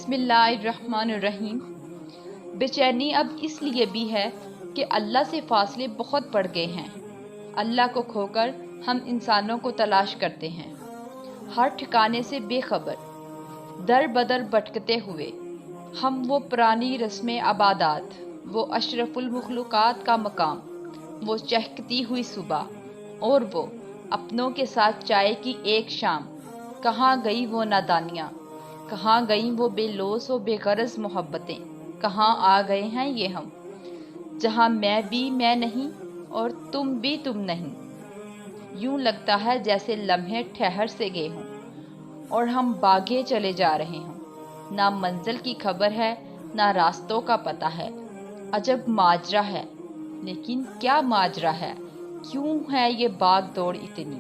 بسم اللہ الرحمن الرحیم۔ بے چینی اب اس لیے بھی ہے کہ اللہ سے فاصلے بہت بڑھ گئے ہیں۔ اللہ کو کھو کر ہم انسانوں کو تلاش کرتے ہیں، ہر ٹھکانے سے بے خبر، در بدر بھٹکتے ہوئے۔ ہم وہ پرانی رسم عبادات، وہ اشرف المخلوقات کا مقام، وہ چہکتی ہوئی صبح، اور وہ اپنوں کے ساتھ چائے کی ایک شام۔ کہاں گئی وہ نادانیاں، کہاں گئیں وہ بے لوث و بے غرض محبتیں، کہاں آ گئے ہیں یہ ہم، جہاں میں بھی میں نہیں اور تم بھی تم نہیں۔ یوں لگتا ہے جیسے لمحے ٹھہر سے گئے ہوں اور ہم باغے چلے جا رہے ہوں۔ نہ منزل کی خبر ہے، نہ راستوں کا پتہ ہے۔ عجب ماجرا ہے، لیکن کیا ماجرا ہے؟ کیوں ہے یہ باغ دوڑ اتنی؟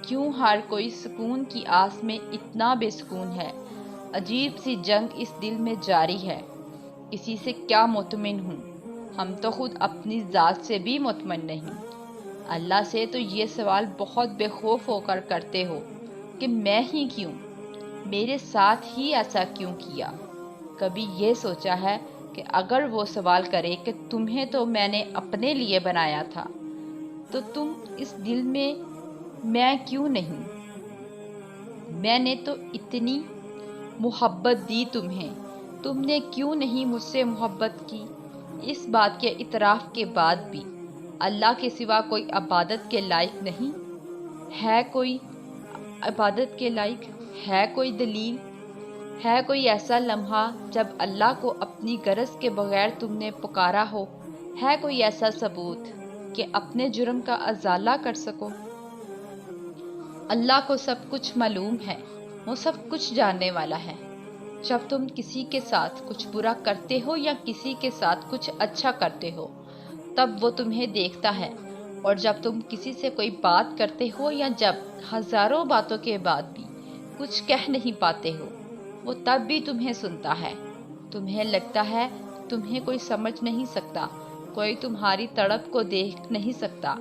کیوں ہر کوئی سکون کی آس میں اتنا بے سکون ہے؟ عجیب سی جنگ اس دل میں جاری ہے۔ کسی سے کیا مطمئن ہوں؟ ہم تو خود اپنی ذات سے بھی مطمئن نہیں۔ اللہ سے تو یہ سوال بہت بے خوف ہو کر کرتے ہو کہ میں ہی کیوں، میرے ساتھ ہی ایسا کیوں کیا؟ کبھی یہ سوچا ہے کہ اگر وہ سوال کرے کہ تمہیں تو میں نے اپنے لیے بنایا تھا، تو تم اس دل میں کیوں نہیں؟ میں نے تو اتنی محبت دی تمہیں، تم نے کیوں نہیں مجھ سے محبت کی؟ اس بات کے اعتراف کے بعد بھی اللہ کے سوا کوئی عبادت کے لائق نہیں ہے؟ کوئی عبادت کے لائق ہے؟ کوئی دلیل ہے؟ کوئی ایسا لمحہ جب اللہ کو اپنی غرض کے بغیر تم نے پکارا ہو؟ ہے کوئی ایسا ثبوت کہ اپنے جرم کا ازالہ کر سکو؟ اللہ کو سب کچھ معلوم ہے، وہ سب کچھ جاننے والا ہے۔ جب تم کسی کے ساتھ کچھ برا کرتے ہو یا کسی کے ساتھ کچھ اچھا کرتے ہو، تب وہ تمہیں دیکھتا ہے، اور جب تم کسی سے کوئی بات کرتے ہو یا جب ہزاروں باتوں کے بعد بھی کچھ کہہ نہیں پاتے ہو، وہ تب بھی تمہیں سنتا ہے۔ تمہیں لگتا ہے تمہیں کوئی سمجھ نہیں سکتا، کوئی تمہاری تڑپ کو دیکھ نہیں سکتا،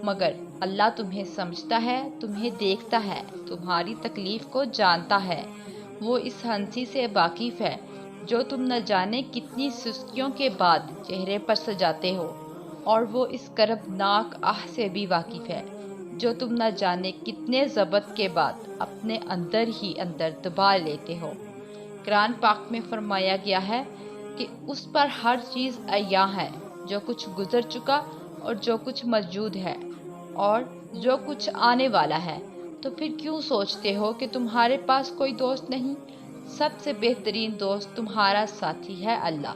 مگر اللہ تمہیں سمجھتا ہے، تمہیں دیکھتا ہے، تمہاری تکلیف کو جانتا ہے۔ وہ اس ہنسی سے واقف ہے جو تم نہ جانے کتنی سستیوں کے بعد چہرے پر سجاتے ہو، اور وہ اس کربناک آہ سے بھی واقف ہے جو تم نہ جانے کتنے ضبط کے بعد اپنے اندر ہی اندر دبا لیتے ہو۔ قرآن پاک میں فرمایا گیا ہے کہ اس پر ہر چیز عیاں ہے، جو کچھ گزر چکا اور جو کچھ موجود ہے اور جو کچھ آنے والا ہے۔ تو پھر کیوں سوچتے ہو کہ تمہارے پاس کوئی دوست نہیں؟ سب سے بہترین دوست تمہارا ساتھی ہے اللہ۔